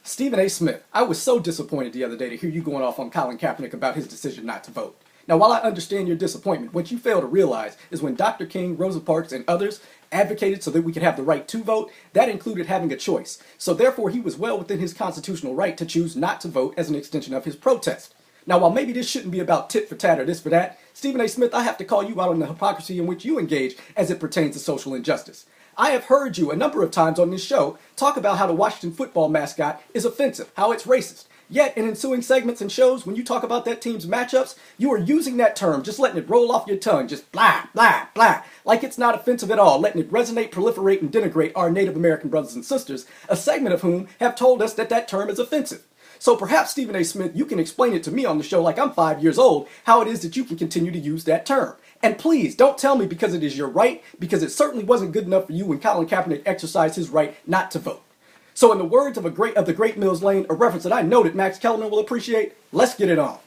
Stephen A. Smith, I was so disappointed the other day to hear you going off on Colin Kaepernick about his decision not to vote. Now, while I understand your disappointment, what you fail to realize is when Dr. King, Rosa Parks, and others advocated so that we could have the right to vote, that included having a choice. So therefore, he was well within his constitutional right to choose not to vote as an extension of his protest. Now, while maybe this shouldn't be about tit for tat or this for that, Stephen A. Smith, I have to call you out on the hypocrisy in which you engage as it pertains to social injustice. I have heard you a number of times on this show talk about how the Washington football mascot is offensive, how it's racist. Yet, in ensuing segments and shows, when you talk about that team's matchups, you are using that term, just letting it roll off your tongue, just blah, blah, blah, like it's not offensive at all, letting it resonate, proliferate, and denigrate our Native American brothers and sisters, a segment of whom have told us that that term is offensive. So perhaps, Stephen A. Smith, you can explain it to me on the show like I'm 5 years old, how it is that you can continue to use that term. And please, don't tell me because it is your right, because it certainly wasn't good enough for you when Colin Kaepernick exercised his right not to vote. So in the words of the great Mills Lane, a reference that I know that Max Kellerman will appreciate, let's get it on.